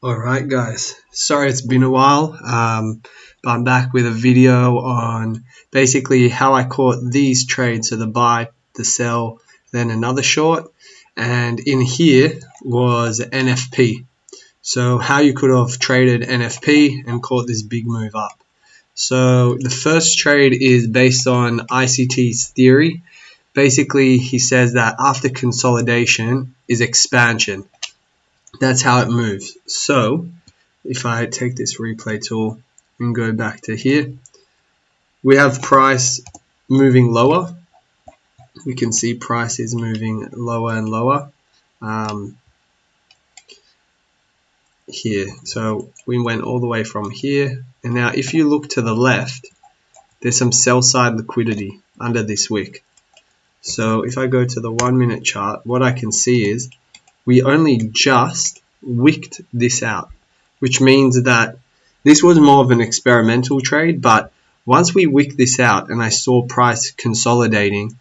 Alright guys, sorry it's been a while, but I'm back with a video on basically how I caught these trades, so the buy, the sell, then another short, and in here was NFP. So how you could have traded NFP and caught this big move up. So the first trade is based on ICT's theory. Basically he says that after consolidation is expansion. That's how it moves. So if I take this replay tool and go back to here, we have price moving lower. We can see price is moving lower and lower here. So we went all the way from here, and now if you look to the left, there's some sell side liquidity under this wick. So if I go to the 1 minute chart, what I can see is we only just wicked this out, which means that this was more of an experimental trade, but once we wicked this out and I saw price consolidating,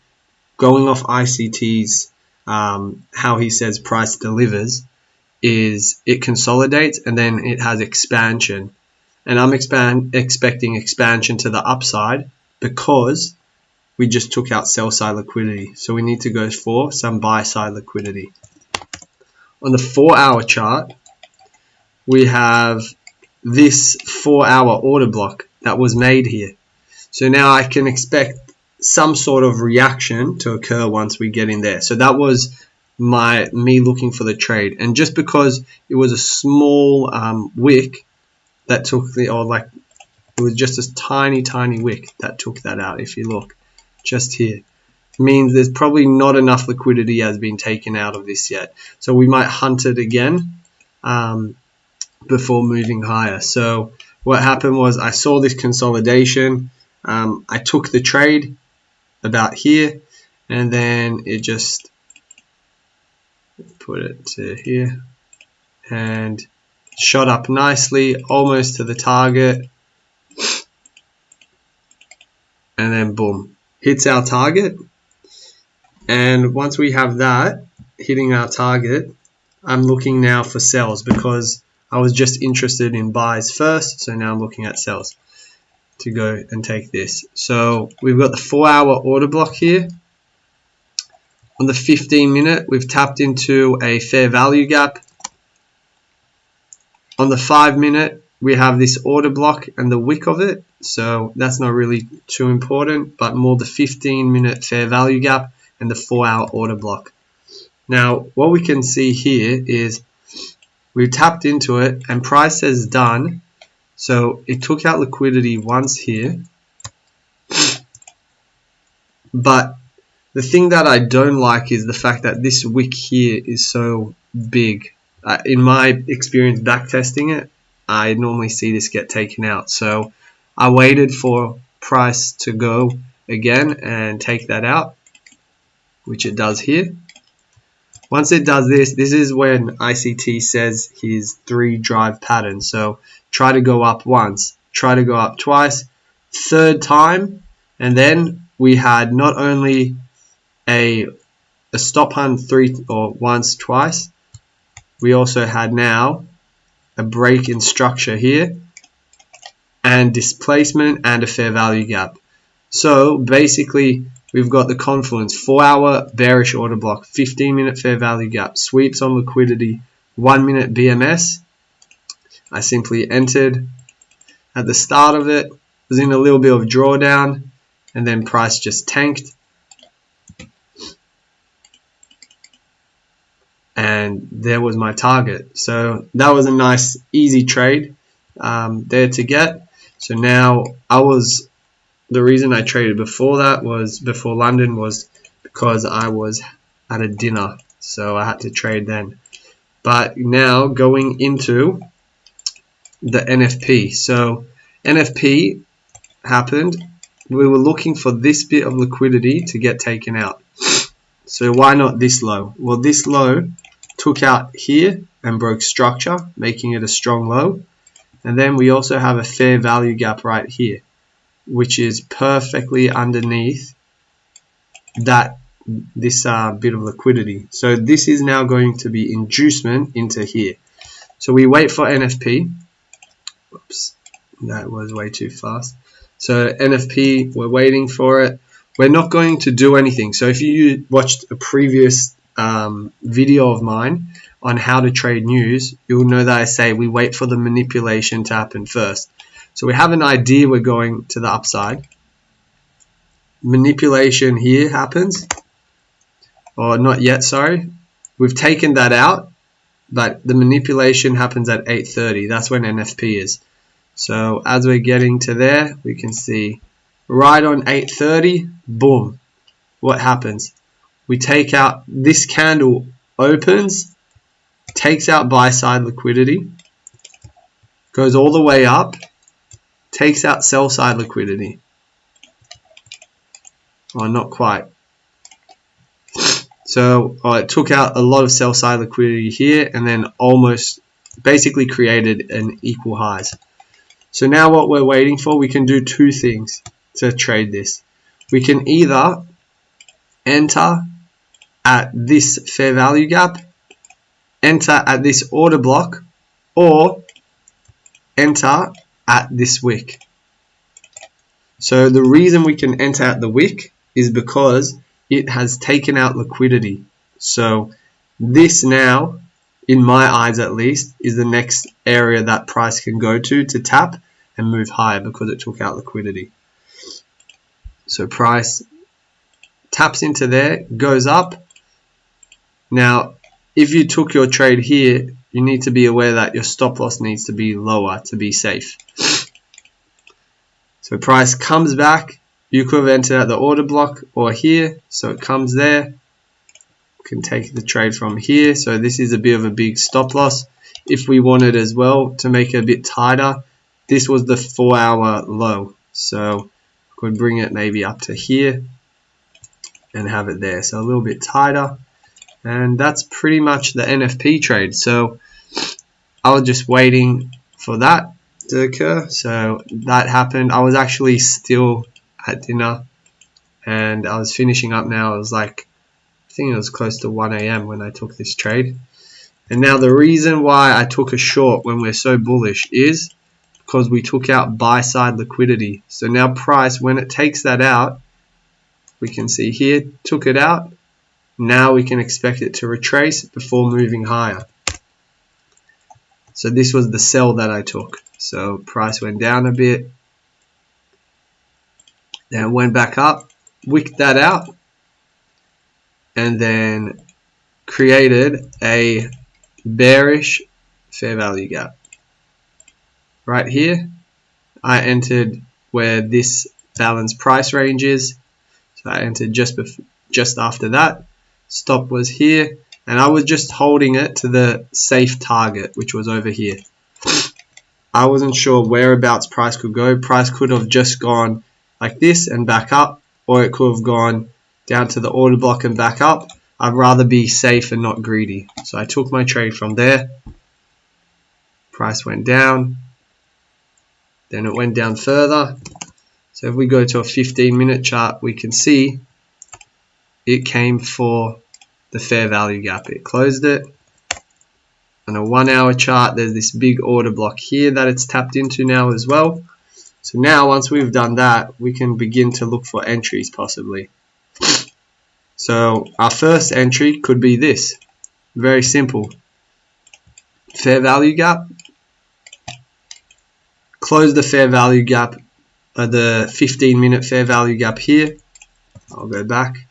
going off ICT's how he says price delivers, is it consolidates and then it has expansion, and I'm expecting expansion to the upside because we just took out sell side liquidity, so we need to go for some buy side liquidity. On the 4-hour chart, we have this 4-hour order block that was made here. So now I can expect some sort of reaction to occur once we get in there. So that was me looking for the trade. And just because it was a small wick that took it was just a tiny wick that took that out. If you look just here, means there's probably not enough liquidity has been taken out of this yet, so we might hunt it again before moving higher. So what happened was I saw this consolidation, I took the trade about here, and then it just put it to here and shot up nicely almost to the target, and then boom, hits our target. And once we have that hitting our target, I'm looking now for sells because I was just interested in buys first. So now I'm looking at sells to go and take this. So we've got the 4-hour order block here. On the 15 minute, we've tapped into a fair value gap. On the 5 minute, we have this order block and the wick of it. So that's not really too important, but more the 15-minute fair value gap and the 4-hour order block. Now what we can see here is we tapped into it and price says done, so it took out liquidity once here. But the thing that I don't like is the fact that this wick here is so big. In my experience backtesting it, I normally see this get taken out, so I waited for price to go again and take that out, which it does here. Once it does this, this is when ICT says his 3 drive pattern. So try to go up once, try to go up twice, third time, and then we had not only a stop hunt once, twice, we also had now a break in structure here and displacement and a fair value gap. So basically we've got the confluence, 4-hour bearish order block, 15-minute fair value gap, sweeps on liquidity, 1-minute BMS. I simply entered at the start of it, was in a little bit of drawdown, and then price just tanked. And there was my target. So that was a nice, easy trade there to get. So now the reason I traded before London was because I was at a dinner, so I had to trade then. But now going into the NFP. So NFP happened. We were looking for this bit of liquidity to get taken out. So why not this low? Well, this low took out here and broke structure, making it a strong low. And then we also have a fair value gap right here, which is perfectly underneath this bit of liquidity. So this is now going to be inducement into here. So we wait for NFP. Oops, that was way too fast. So NFP, we're waiting for it. We're not going to do anything. So if you watched a previous video of mine on how to trade news, you'll know that I say we wait for the manipulation to happen first. So we have an idea we're going to the upside. Manipulation here happens, or not yet, sorry. We've taken that out, but the manipulation happens at 8:30. That's when NFP is. So as we're getting to there, we can see right on 8:30, boom, what happens? We take out, this candle opens, takes out buy side liquidity, goes all the way up, takes out sell side liquidity. Oh, not quite. So it took out a lot of sell side liquidity here and then almost basically created an equal highs. So now what we're waiting for, we can do two things to trade this. We can either enter at this fair value gap, enter at this order block, or enter at this wick. So the reason we can enter at the wick is because it has taken out liquidity. So this now, in my eyes at least, is the next area that price can go to tap and move higher because it took out liquidity. So price taps into there, goes up. Now, if you took your trade here, you need to be aware that your stop loss needs to be lower to be safe. So price comes back. You could have entered at the order block or here. So it comes there. You can take the trade from here. So this is a bit of a big stop loss. If we wanted as well to make it a bit tighter, this was the 4-hour low. So could bring it maybe up to here and have it there. So a little bit tighter. And that's pretty much the NFP trade. So I was just waiting for that to occur. So that happened. I was actually still at dinner and I was finishing up now. It was like, I think it was close to 1 AM when I took this trade. And now the reason why I took a short when we're so bullish is because we took out buy side liquidity. So now price, when it takes that out, we can see here, took it out. Now we can expect it to retrace before moving higher. So this was the sell that I took. So price went down a bit. Then it went back up, wicked that out, and then created a bearish fair value gap. Right here, I entered where this balanced price range is. So I entered just after that. Stop was here, and I was just holding it to the safe target, which was over here. I wasn't sure whereabouts price could go. Price could have just gone like this and back up, or it could have gone down to the order block and back up. I'd rather be safe and not greedy. So I took my trade from there. Price went down. Then it went down further. So if we go to a 15-minute chart, we can see it came for the fair value gap. It closed it. On a 1-hour chart, there's this big order block here that it's tapped into now as well. So now once we've done that, we can begin to look for entries possibly. So our first entry could be this. Very simple. Fair value gap. Close the fair value gap, the 15-minute fair value gap here. I'll go back.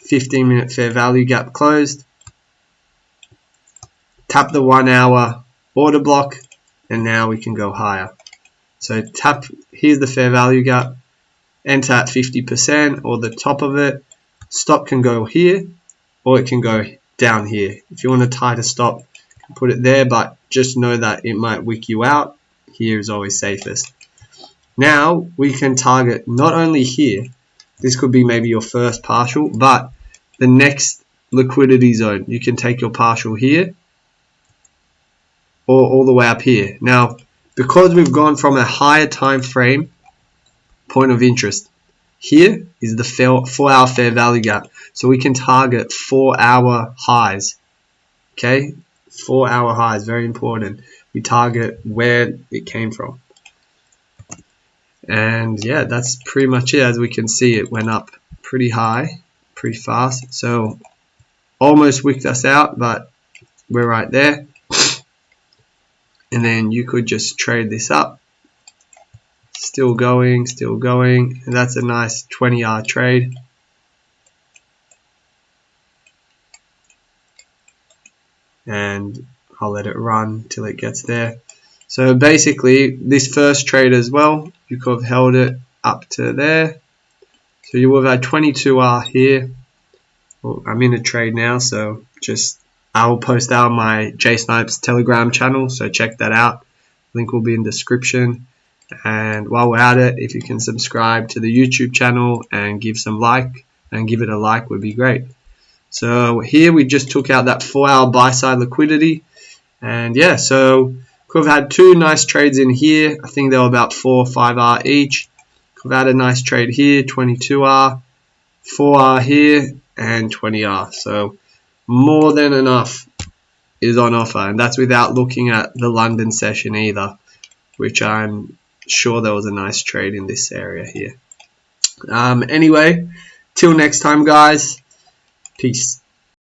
15-minute fair value gap closed. Tap the 1-hour order block, and now we can go higher. So tap, here's the fair value gap. Enter at 50% or the top of it. Stop can go here, or it can go down here. If you want a tighter stop, you can put it there, but just know that it might wick you out. Here is always safest. Now we can target not only here, this could be maybe your first partial, but the next liquidity zone. You can take your partial here or all the way up here. Now, because we've gone from a higher time frame point of interest, here is the 4-hour fair value gap. So we can target 4-hour highs. Okay, 4-hour highs, very important. We target where it came from. And yeah, that's pretty much it. As we can see, it went up pretty high, pretty fast. So almost wicked us out, but we're right there. And then you could just trade this up. Still going, still going. And that's a nice 20-hour trade. And I'll let it run till it gets there. So basically, this first trade as well, you could have held it up to there. So you will have had 22R here. Well, I'm in a trade now, so I will post that on my JSnipes Telegram channel, so check that out. Link will be in the description. And while we're at it, if you can subscribe to the YouTube channel and give it a like would be great. So here we just took out that 4-hour buy side liquidity, and yeah, so could have had 2 nice trades in here. I think they were about 4 or 5R each. Could have had a nice trade here, 22R, 4R here, and 20R. So more than enough is on offer, and that's without looking at the London session either, which I'm sure there was a nice trade in this area here. Anyway, till next time, guys. Peace.